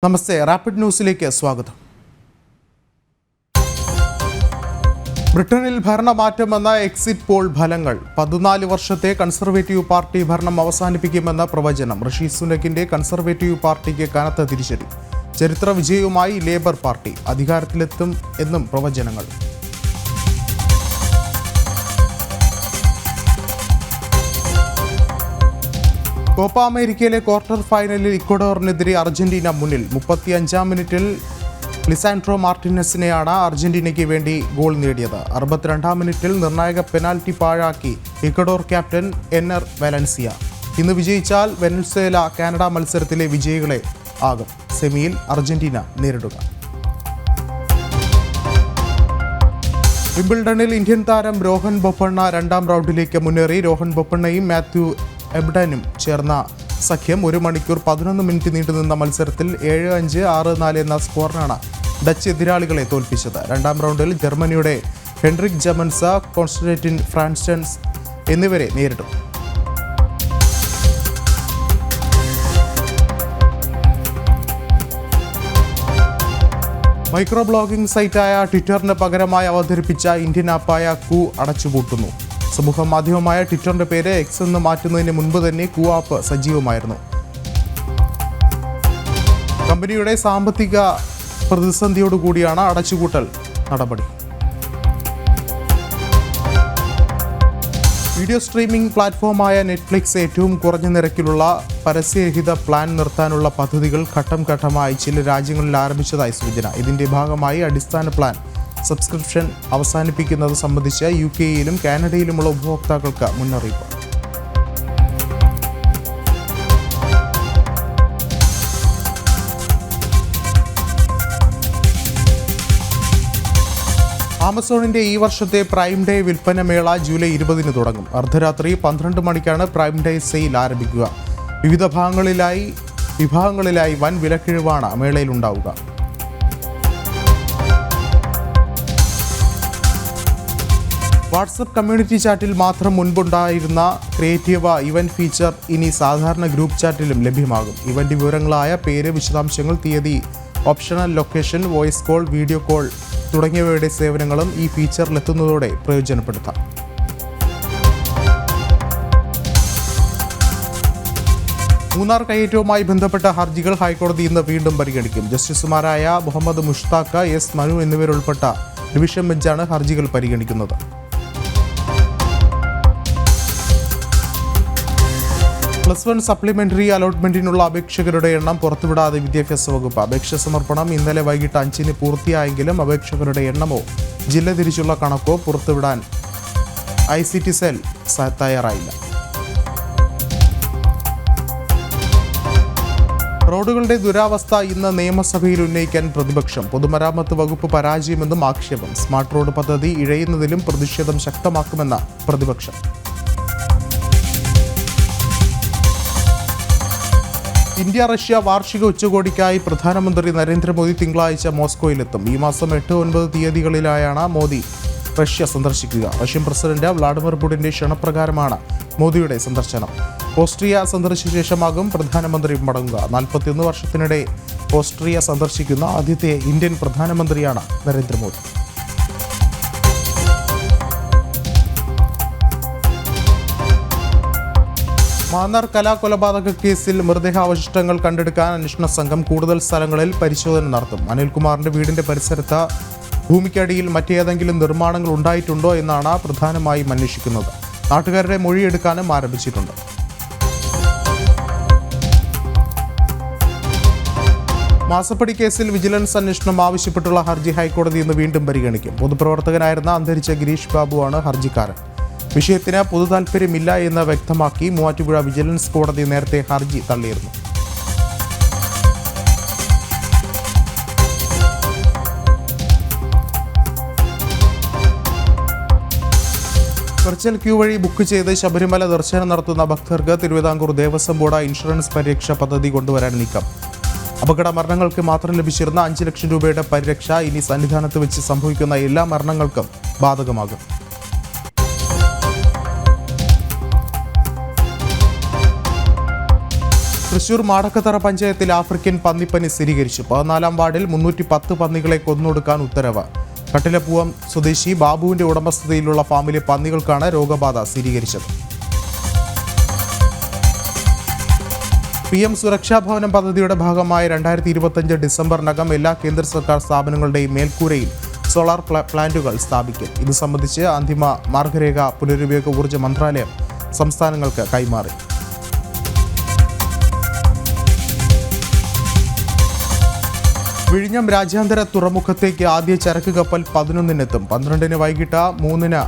നമസ്തേ, rapid ന്യൂസിലേക്ക് സ്വാഗതം. ബ്രിട്ടനിൽ ഭരണമാറ്റമെന്ന എക്സിറ്റ് പോൾ ഫലങ്ങൾ. 14 വർഷത്തെ കൺസർവേറ്റീവ് പാർട്ടി ഭരണം അവസാനിപ്പിക്കുമെന്ന പ്രവചനം. ഋഷി സുനക്കിന്റെ കൺസർവേറ്റീവ് പാർട്ടിക്ക് കനത്ത തിരിച്ചടി. ചരിത്ര വിജയവുമായി ലേബർ പാർട്ടി അധികാരത്തിലെത്തും എന്നും പ്രവചനങ്ങൾ. കോപ്പ അമേരിക്കയിലെ ക്വാർട്ടർ ഫൈനലിൽ ഇക്വഡോറിനെതിരെ അർജന്റീന മുന്നിൽ. 35-ാം മിനിറ്റിൽ ലിസാൻഡ്രോ മാർട്ടിനസിനെയാണ് അർജന്റീനയ്ക്ക് വേണ്ടി ഗോൾ നേടിയത്. 62-ാം മിനിറ്റിൽ നിർണായക പെനാൽറ്റി പാഴാക്കി ഇക്വഡോർ ക്യാപ്റ്റൻ എനർ വാലൻസിയ. ഇന്ന് വിജയിച്ചാൽ വെനസ്വേല കാനഡ മത്സരത്തിലെ വിജയികളെ ആകും സെമിയിൽ അർജന്റീന നേരിടുക. വിംബിൾഡണിൽ ഇന്ത്യൻ താരം രോഹൻ ബൊപ്പണ്ണ 2ാം റൗണ്ടിലേക്ക് മുന്നേറി. രോഹൻ ബൊപ്പണ്ണയും മാത്യു എബ്ഡനും ചേർന്ന സഖ്യം 1 മണിക്കൂർ 11 മിനിറ്റ് നീണ്ടുനിന്ന മത്സരത്തിൽ 7-5, 6-4 എന്ന സ്കോറിനാണ് ഡച്ച് എതിരാളികളെ തോൽപ്പിച്ചത്. 2ാം റൗണ്ടിൽ ജർമ്മനിയുടെ ഹെൻറിക് ജമൻസ, കോൺസ്റ്റന്റൈൻ ഫ്രാൻസ്റ്റൻസ് എന്നിവരെ നേരിടും. മൈക്രോ ബ്ലോഗിംഗ് സൈറ്റായ ട്വിറ്ററിന് പകരമായി അവതരിപ്പിച്ച ഇന്ത്യൻ ആപ്പായ കൂ അടച്ചുപൂട്ടുന്നു. സമൂഹ മാധ്യമമായ ട്വിറ്ററിന്റെ പേര് എക്സ് എന്ന് മാറ്റുന്നതിന് മുൻപ് തന്നെ കൂ ആപ്പ് സജീവമായിരുന്നു. കമ്പനിയുടെ സാമ്പത്തിക പ്രതിസന്ധിയോടുകൂടിയാണ് അടച്ചുപൂട്ടൽ നടപടി. വീഡിയോ സ്ട്രീമിംഗ് പ്ലാറ്റ്ഫോമായ നെറ്റ്ഫ്ലിക്സ് ഏറ്റവും കുറഞ്ഞ നിരക്കിലുള്ള പരസ്യരഹിത പ്ലാൻ നിർത്താനുള്ള പദ്ധതികൾ ഘട്ടം ഘട്ടമായി ചില രാജ്യങ്ങളിൽ ആരംഭിച്ചതായി സൂചന. ഇതിന്റെ ഭാഗമായി അടിസ്ഥാന പ്ലാൻ സബ്സ്ക്രിപ്ഷൻ അവസാനിപ്പിക്കുന്നത് സംബന്ധിച്ച് UK-യിലും കാനഡയിലുമുള്ള ഉപഭോക്താക്കൾക്ക് മുന്നറിയിപ്പ്. ആമസോണിന്റെ ഈ വർഷത്തെ പ്രൈം ഡേ വിൽപ്പന മേള ജൂലൈ 20-ന് തുടങ്ങും. അർദ്ധരാത്രി 12 മണിക്കാണ് പ്രൈം ഡേ സെയിൽ ആരംഭിക്കുക. വിവിധ വിഭാഗങ്ങളിലായി വൻ വിലക്കിഴിവാണ് മേളയിലുണ്ടാവുക. വാട്സപ്പ് കമ്മ്യൂണിറ്റി ചാറ്റിൽ മാത്രം മുൻപുണ്ടായിരുന്ന ക്രിയേറ്റീവ് ഇവന്റ് ഫീച്ചർ ഇനി സാധാരണ ഗ്രൂപ്പ് ചാറ്റിലും ലഭ്യമാകും. ഇവന്റ് വിവരങ്ങളായ പേര്, വിശദാംശങ്ങൾ, തീയതി, optional location, voice call, video call തുടങ്ങിയവയുടെ സേവനങ്ങളും ഈ ഫീച്ചറിലെത്തുന്നതോടെ പ്രയോജനപ്പെടുത്താം. മൂന്നാർ കയ്യേറ്റവുമായി ബന്ധപ്പെട്ട ഹർജികൾ ഹൈക്കോടതി ഇന്ന് വീണ്ടും പരിഗണിക്കും. ജസ്റ്റിസുമാരായ മുഹമ്മദ് മുഷ്താഖ്, എസ് മനു എന്നിവരുൾപ്പെട്ട ഡിവിഷൻ ബെഞ്ചാണ് ഹർജികൾ പരിഗണിക്കുന്നത്. +1 സപ്ലിമെന്ററി അലോട്ട്മെന്റിനുള്ള അപേക്ഷകരുടെ എണ്ണം പുറത്തുവിടാതെ വിദ്യാഭ്യാസ വകുപ്പ്. അപേക്ഷ സമർപ്പണം ഇന്നലെ വൈകിട്ട് 5-ന് പൂർത്തിയായെങ്കിലും അപേക്ഷകരുടെ എണ്ണമോ ജില്ല തിരിച്ചുള്ള കണക്കോ പുറത്തുവിടാൻ ICT സെൽ തയ്യാറായില്ല. റോഡുകളുടെ ദുരാവസ്ഥ ഇന്ന് നിയമസഭയിൽ ഉന്നയിക്കാൻ പ്രതിപക്ഷം. പൊതുമരാമത്ത് വകുപ്പ് പരാജയമെന്നും ആക്ഷേപം. സ്മാർട്ട് റോഡ് പദ്ധതി ഇഴയുന്നതിലും പ്രതിഷേധം ശക്തമാക്കുമെന്ന പ്രതിപക്ഷം. ഇന്ത്യ റഷ്യ വാർഷിക ഉച്ചകോടിക്കായി പ്രധാനമന്ത്രി നരേന്ദ്രമോദി തിങ്കളാഴ്ച മോസ്കോയിലെത്തും. ഈ മാസം 8-9 തീയതികളിലായാണ് മോദി റഷ്യ സന്ദർശിക്കുക. റഷ്യൻ പ്രസിഡന്റ് വ്ളാഡിമിർ പുടിന്റെ ക്ഷണപ്രകാരമാണ് മോദിയുടെ സന്ദർശനം. ഓസ്ട്രിയ സന്ദർശിച്ച ശേഷമാകും പ്രധാനമന്ത്രി മടങ്ങുക. 41 വർഷത്തിനിടെ ഓസ്ട്രിയ സന്ദർശിക്കുന്ന ആദ്യത്തെ ഇന്ത്യൻ പ്രധാനമന്ത്രിയാണ് നരേന്ദ്രമോദി. മാന്നാർ കലാകൊലപാതക കേസിൽ മൃതദേഹാവശിഷ്ടങ്ങൾ കണ്ടെടുക്കാൻ അന്വേഷണ സംഘം കൂടുതൽ സ്ഥലങ്ങളിൽ പരിശോധന നടത്തും. അനിൽകുമാറിന്റെ വീടിന്റെ പരിസരത്ത് ഭൂമിക്കടിയിൽ മറ്റേതെങ്കിലും നിർമ്മാണങ്ങൾ ഉണ്ടായിട്ടുണ്ടോ എന്നാണ് പ്രധാനമായും അന്വേഷിക്കുന്നത്. നാട്ടുകാരുടെ മൊഴിയെടുക്കാനും ആരംഭിച്ചിട്ടുണ്ട്. മാസപ്പടി കേസിൽ വിജിലൻസ് അന്വേഷണം ആവശ്യപ്പെട്ടുള്ള ഹർജി ഹൈക്കോടതി ഇന്ന് വീണ്ടും പരിഗണിക്കും. പൊതുപ്രവർത്തകനായിരുന്ന അന്തരിച്ച ഗിരീഷ് ബാബുവാണ് ഹർജിക്കാരൻ. വിഷയത്തിന് പൊതുതാൽപര്യമില്ല എന്ന് വ്യക്തമാക്കി മൂവാറ്റുപുഴ വിജിലൻസ് കോടതി നേരത്തെ ഹർജി തള്ളിയിരുന്നു. വെർച്വൽ ക്യൂ വഴി ബുക്ക് ചെയ്ത് ശബരിമല ദർശനം നടത്തുന്ന ഭക്തർക്ക് തിരുവിതാംകൂർ ദേവസ്വം ബോർഡ് ഇൻഷുറൻസ് പരിരക്ഷ പദ്ധതി കൊണ്ടുവരാൻ നീക്കം. അപകട മരണങ്ങൾക്ക് മാത്രം ലഭിച്ചിരുന്ന 5 ലക്ഷം രൂപയുടെ പരിരക്ഷ ഇനി സന്നിധാനത്ത് വെച്ച് സംഭവിക്കുന്ന എല്ലാ മരണങ്ങൾക്കും ബാധകമാകും. തൃശൂർ മാടക്കത്തറ പഞ്ചായത്തിൽ ആഫ്രിക്കൻ പന്നിപ്പനി സ്ഥിരീകരിച്ചു. 14-ാം വാർഡിൽ 310 പന്നികളെ കൊന്നൊടുക്കാൻ ഉത്തരവ്. കട്ടിലപ്പൂവം സ്വദേശി ബാബുവിന്റെ ഉടമസ്ഥതയിലുള്ള ഫാമിലെ പന്നികൾക്കാണ് രോഗബാധ സ്ഥിരീകരിച്ചത്. PM സുരക്ഷാ ഭവനം പദ്ധതിയുടെ ഭാഗമായി 2025 ഡിസംബറിനകം എല്ലാ കേന്ദ്ര സർക്കാർ സ്ഥാപനങ്ങളുടെയും മേൽക്കൂരയിൽ സോളാർ പ്ലാന്റുകൾ സ്ഥാപിക്കും. ഇത് സംബന്ധിച്ച് അന്തിമ മാർഗരേഖ പുനരുപയോഗ ഊർജ്ജ മന്ത്രാലയം സംസ്ഥാനങ്ങൾക്ക് കൈമാറി. വിഴിഞ്ഞം രാജ്യാന്തര തുറമുഖത്തേക്ക് ആദ്യ ചരക്ക് കപ്പൽ 11-നെത്തും. 12-ന് വൈകിട്ട് 3-ന്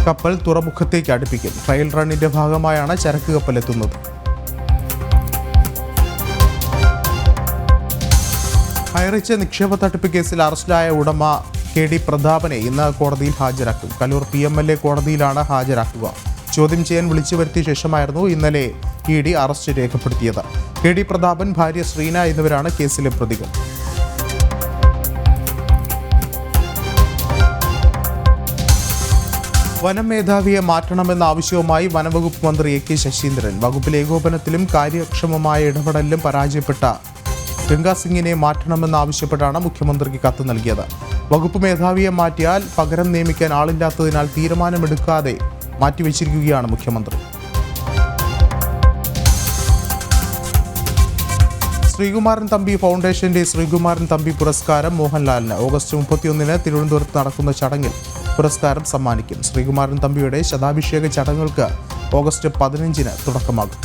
കപ്പൽ തുറമുഖത്തേക്ക് അടുപ്പിക്കും. ട്രയൽ റണ്ണിന്റെ ഭാഗമായാണ് ചരക്ക് കപ്പൽ എത്തുന്നത്. ഹൈറിച്ച് നിക്ഷേപ തട്ടിപ്പ് കേസിൽ അറസ്റ്റിലായ ഉടമ KD പ്രതാപനെ ഇന്ന് കോടതിയിൽ ഹാജരാക്കും. കലൂർ PMLA കോടതിയിലാണ് ഹാജരാക്കുക. ചോദ്യം ചെയ്യാൻ വിളിച്ചു വരുത്തിയ ശേഷമായിരുന്നു ഇന്നലെ ED അറസ്റ്റ് രേഖപ്പെടുത്തിയത്. KD പ്രതാപൻ, ഭാര്യ ശ്രീന എന്നിവരാണ് കേസിലെ പ്രതികൾ. വനം മേധാവിയെ മാറ്റണമെന്ന ആവശ്യവുമായി വനംവകുപ്പ് മന്ത്രി AK ശശീന്ദ്രൻ. വകുപ്പിലെ ഏകോപനത്തിലും കാര്യക്ഷമമായ ഇടപെടലിലും പരാജയപ്പെട്ട ഗംഗാ സിംഗിനെ മാറ്റണമെന്നാവശ്യപ്പെട്ടാണ് മുഖ്യമന്ത്രിക്ക് കത്ത് നൽകിയത്. വകുപ്പ് മേധാവിയെ മാറ്റിയാൽ പകരം നിയമിക്കാൻ ആളില്ലാത്തതിനാൽ തീരുമാനമെടുക്കാതെ മാറ്റിവെച്ചിരിക്കുകയാണ് മുഖ്യമന്ത്രി. ശ്രീകുമാരൻ തമ്പി ഫൗണ്ടേഷന്റെ ശ്രീകുമാരൻ തമ്പി പുരസ്കാരം മോഹൻലാലിന്. ഓഗസ്റ്റ് 31-ന് തിരുവനന്തപുരത്ത് നടക്കുന്ന ചടങ്ങിൽ പുരസ്കാരം സമ്മാനിക്കും. ശ്രീകുമാരൻ തമ്പിയുടെ ശതാഭിഷേക ചടങ്ങുകൾക്ക് ഓഗസ്റ്റ് 15-ന് തുടക്കമാകും.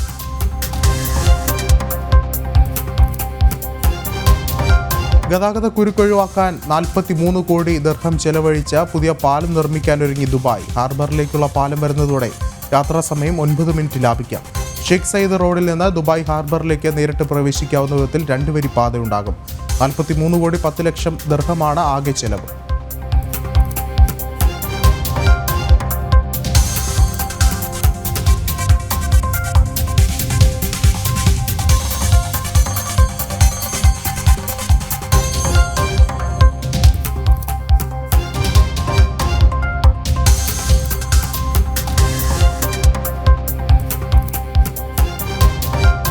ഗതാഗത കുരുക്കൊഴിവാക്കാൻ 43 കോടി ദിർഹം ചെലവഴിച്ച പുതിയ പാലം നിർമ്മിക്കാനൊരുങ്ങി ദുബായ്. ഹാർബറിലേക്കുള്ള പാലം വരുന്നതോടെ യാത്രാ സമയം 9 മിനിറ്റ് ലാഭിക്കാം. ഷെയ്ഖ് സയ്യിദ് റോഡിൽ നിന്ന് ദുബായ് ഹാർബറിലേക്ക് നേരിട്ട് പ്രവേശിക്കാവുന്ന വിധത്തിൽ 2 വരി പാതയുണ്ടാകും. 43 കോടി 10 ലക്ഷം ദിർഹമാണ് ആകെ ചെലവ്.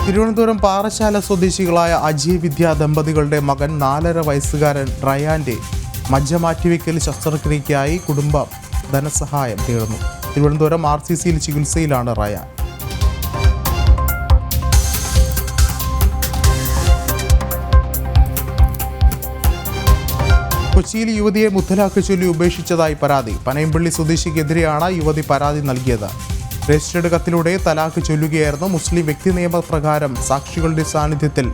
തിരുവനന്തപുരം പാറശാല സ്വദേശികളായ അജയ് വിദ്യ ദമ്പതികളുടെ മകൻ 4.5 വയസ്സുകാരൻ റയാന്റെ മജ്ജ മാറ്റിവെക്കൽ ശസ്ത്രക്രിയയ്ക്കായി കുടുംബം ധനസഹായം തേടുന്നു. തിരുവനന്തപുരം RCCയിൽ ചികിത്സയിലാണ് റയാൻ. കൊച്ചിയിൽ യുവതിയെ മുത്തലാഖ് ചൊല്ലി ഉപേക്ഷിച്ചതായി പരാതി. പനയമ്പള്ളി സ്വദേശിക്കെതിരെയാണ് യുവതി പരാതി നൽകിയത്. രജിസ്റ്റേർഡ് കത്തിലൂടെ തലാഖ് ചൊല്ലുകയായിരുന്നു. മുസ്ലിം വ്യക്തി നിയമപ്രകാരം സാക്ഷികളുടെ സാന്നിധ്യത്തിൽ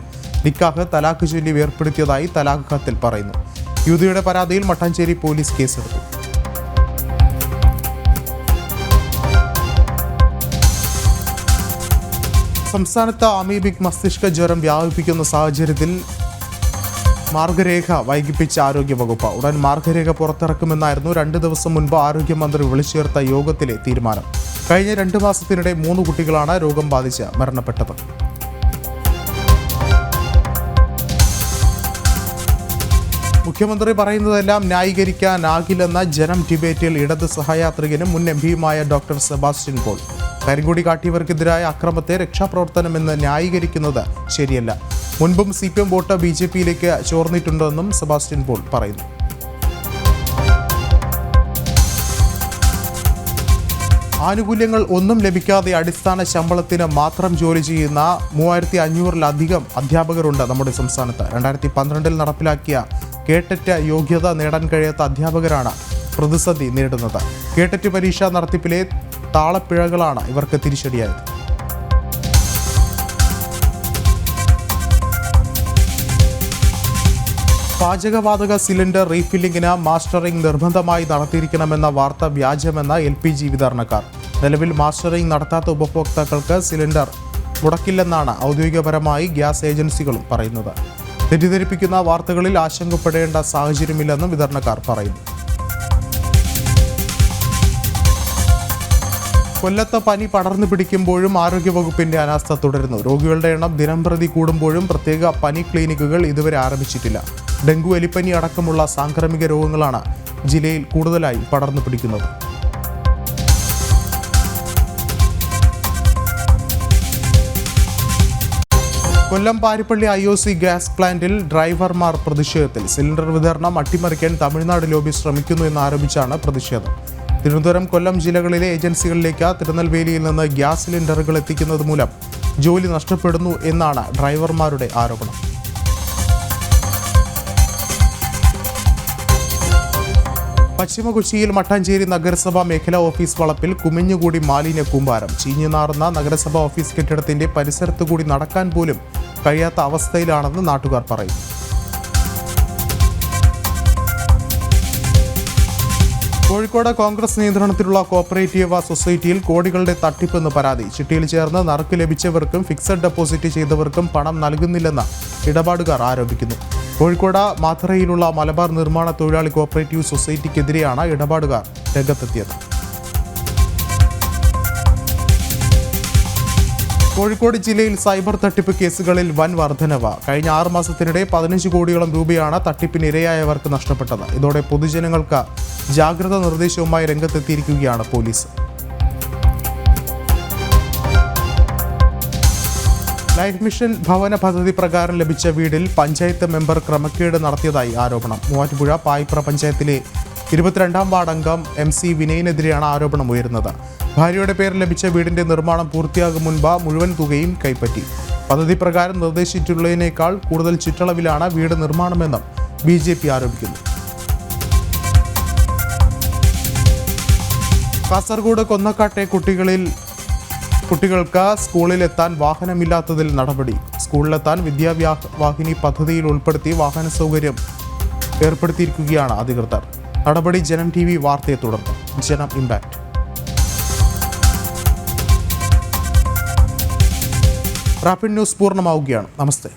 നിക്കാഹ് തലാഖ് ചൊല്ലി വേർപ്പെടുത്തിയതായി തലാഖ് കത്തിൽ പറയുന്നു. യുവതിയുടെ പരാതിയിൽ മട്ടാഞ്ചേരി പോലീസ് കേസെടുത്തു. സംസ്ഥാനത്ത് അമീബിക് മസ്തിഷ്ക ജ്വരം വ്യാപിപ്പിക്കുന്ന സാഹചര്യത്തിൽ മാർഗരേഖ വൈകിപ്പിച്ച ആരോഗ്യവകുപ്പ്. ഉടൻ മാർഗരേഖ പുറത്തിറക്കുമെന്നായിരുന്നു 2 ദിവസം മുൻപ് ആരോഗ്യമന്ത്രി വിളിച്ചുചേർത്ത യോഗത്തിലെ തീരുമാനം. കഴിഞ്ഞ 2 മാസത്തിനിടെ 3 കുട്ടികളാണ് രോഗം ബാധിച്ച് മരണപ്പെട്ടത്. മുഖ്യമന്ത്രി പറയുന്നതെല്ലാം ന്യായീകരിക്കാനാകില്ലെന്ന ജനം ഡിബേറ്റിൽ ഇടത് സഹയാത്രികനും മുൻ MPയുമായ ഡോക്ടർ സെബാസ്റ്റ്യൻ പോൾ. കരിങ്കൊടി കാട്ടിയവർക്കെതിരായ അക്രമത്തെ രക്ഷാപ്രവർത്തനമെന്ന് ന്യായീകരിക്കുന്നത് ശരിയല്ല. മുൻപും CPM വോട്ട് BJPയിലേക്ക് ചോർന്നിട്ടുണ്ടെന്നും സെബാസ്റ്റ്യൻ പോൾ പറയുന്നു. ആനുകൂല്യങ്ങൾ ഒന്നും ലഭിക്കാതെ അടിസ്ഥാന ശമ്പളത്തിന് മാത്രം ജോലി ചെയ്യുന്ന 3500-ലധികം അധ്യാപകരുണ്ട് നമ്മുടെ സംസ്ഥാനത്ത്. 2012-ൽ നടപ്പിലാക്കിയ കേട്ടറ്റ് യോഗ്യത നേടാൻ കഴിയാത്ത അധ്യാപകരാണ് പ്രതിസന്ധി നേരിടുന്നത്. കേട്ടറ്റ് പരീക്ഷാ നടത്തിപ്പിലെ താളപ്പിഴകളാണ് ഇവർക്ക് തിരിച്ചടിയായത്. പാചകവാതക സിലിണ്ടർ റീഫില്ലിംഗിന് മാസ്റ്ററിംഗ് നിർബന്ധമായി നടത്തിയിരിക്കണമെന്ന വാർത്ത വ്യാജമെന്ന LPG വിതരണക്കാർ. നിലവിൽ മാസ്റ്ററിംഗ് നടത്താത്ത ഉപഭോക്താക്കൾക്ക് സിലിണ്ടർ മുടക്കില്ലെന്നാണ് ഔദ്യോഗികപരമായി ഗ്യാസ് ഏജൻസികളും പറയുന്നത്. തെറ്റിദ്ധരിപ്പിക്കുന്ന വാർത്തകളിൽ ആശങ്കപ്പെടേണ്ട സാഹചര്യമില്ലെന്നും വിതരണക്കാർ പറയുന്നു. കൊല്ലത്ത് പനി പടർന്നു പിടിക്കുമ്പോഴും ആരോഗ്യവകുപ്പിന്റെ അനാസ്ഥ തുടരുന്നു. രോഗികളുടെ എണ്ണം ദിനംപ്രതി കൂടുമ്പോഴും പ്രത്യേക പനി ക്ലിനിക്കുകൾ ഇതുവരെ ആരംഭിച്ചിട്ടില്ല. ഡെങ്കു, എലിപ്പനി അടക്കമുള്ള സാംക്രമിക രോഗങ്ങളാണ് ജില്ലയിൽ കൂടുതലായി പടർന്നു പിടിക്കുന്നത്. കൊല്ലം പാരിപ്പള്ളി IOC ഗ്യാസ് പ്ലാന്റിൽ ഡ്രൈവർമാർ പ്രതിഷേധത്തിൽ. സിലിണ്ടർ വിതരണം അട്ടിമറിക്കാൻ തമിഴ്നാട് ലോബി ശ്രമിക്കുന്നു എന്നാരോപിച്ചാണ് പ്രതിഷേധം. തിരുവനന്തപുരം, കൊല്ലം ജില്ലകളിലെ ഏജൻസികളിലേക്ക് തിരുനെൽവേലിയിൽ നിന്ന് ഗ്യാസ് സിലിണ്ടറുകൾ എത്തിക്കുന്നത് മൂലം ജോലി നഷ്ടപ്പെടുന്നു എന്നാണ് ഡ്രൈവർമാരുടെ ആരോപണം. പശ്ചിമ കൊച്ചിയിൽ മട്ടാഞ്ചേരി നഗരസഭാ മേഖലാ ഓഫീസ് വളപ്പിൽ കുമിഞ്ഞുകൂടി മാലിന്യ കൂമ്പാരം. ചീഞ്ഞുനാറുന്ന നഗരസഭാ ഓഫീസ് കെട്ടിടത്തിന്റെ പരിസരത്തു കൂടി നടക്കാൻ പോലും കഴിയാത്ത അവസ്ഥയിലാണെന്ന് നാട്ടുകാർ പറയുന്നു. കോഴിക്കോട് കോൺഗ്രസ് നിയന്ത്രണത്തിലുള്ള കോപ്പറേറ്റീവ് സൊസൈറ്റിയിൽ കോടികളുടെ തട്ടിപ്പെന്ന് പരാതി. ചിട്ടിയിൽ ചേർന്ന് നറുക്ക് ലഭിച്ചവർക്കും ഫിക്സഡ് ഡെപ്പോസിറ്റ് ചെയ്തവർക്കും പണം നൽകുന്നില്ലെന്ന് ഇടപാടുകാർ ആരോപിക്കുന്നു. കോഴിക്കോട് മാത്തറയിലുള്ള മലബാർ നിർമ്മാണ തൊഴിലാളി കോപ്പറേറ്റീവ് സൊസൈറ്റിക്കെതിരെയാണ് ഇടപാടുകാർ രംഗത്തെത്തിയത്. കോഴിക്കോട് ജില്ലയിൽ സൈബർ തട്ടിപ്പ് കേസുകളിൽ വൻ വർധനവ്. കഴിഞ്ഞ 6 മാസത്തിനിടെ 15 കോടിയോളം രൂപയാണ് തട്ടിപ്പിന് ഇരയായവർക്ക് നഷ്ടപ്പെട്ടത്. ഇതോടെ പൊതുജനങ്ങൾക്ക് ജാഗ്രതാ നിർദ്ദേശവുമായി രംഗത്തെത്തിയിരിക്കുകയാണ് പോലീസ്. ലൈഫ് മിഷൻ ഭവന പദ്ധതി പ്രകാരം ലഭിച്ച വീടിൽ പഞ്ചായത്ത് മെമ്പർ ക്രമക്കേട് നടത്തിയതായി ആരോപണം. മൂവാറ്റുപുഴ പായിപ്ര പഞ്ചായത്തിലെ 22ാം വാർഡ് അംഗം MC വിനയനെതിരെയാണ് ആരോപണം ഉയരുന്നത്. ഭാര്യയുടെ പേരിൽ ലഭിച്ച വീടിന്റെ നിർമ്മാണം പൂർത്തിയാകും മുൻപ് മുഴുവൻ തുകയും കൈപ്പറ്റി. പദ്ധതി പ്രകാരം നിർദ്ദേശിച്ചിട്ടുള്ളതിനേക്കാൾ കൂടുതൽ ചുറ്റളവിലാണ് വീട് നിർമ്മാണമെന്നും BJP ആരോപിക്കുന്നു. കാസർഗോഡ് കൊന്നക്കാട്ടെ കുട്ടികൾക്ക് സ്കൂളിലെത്താൻ വാഹനമില്ലാത്തതിൽ നടപടി. സ്കൂളിലെത്താൻ വിദ്യാവാഹിനി പദ്ധതിയിൽ ഉൾപ്പെടുത്തി വാഹന സൗകര്യം ഏർപ്പെടുത്തിയിരിക്കുകയാണ് അധികൃതർ. നടപടി ജനം TV വാർത്തയെ തുടർന്ന്. ജനം ഇമ്പാക്ട്. റാപ്പിഡ് ന്യൂസ് പൂർണ്ണമാവുകയാണ്. നമസ്തേ.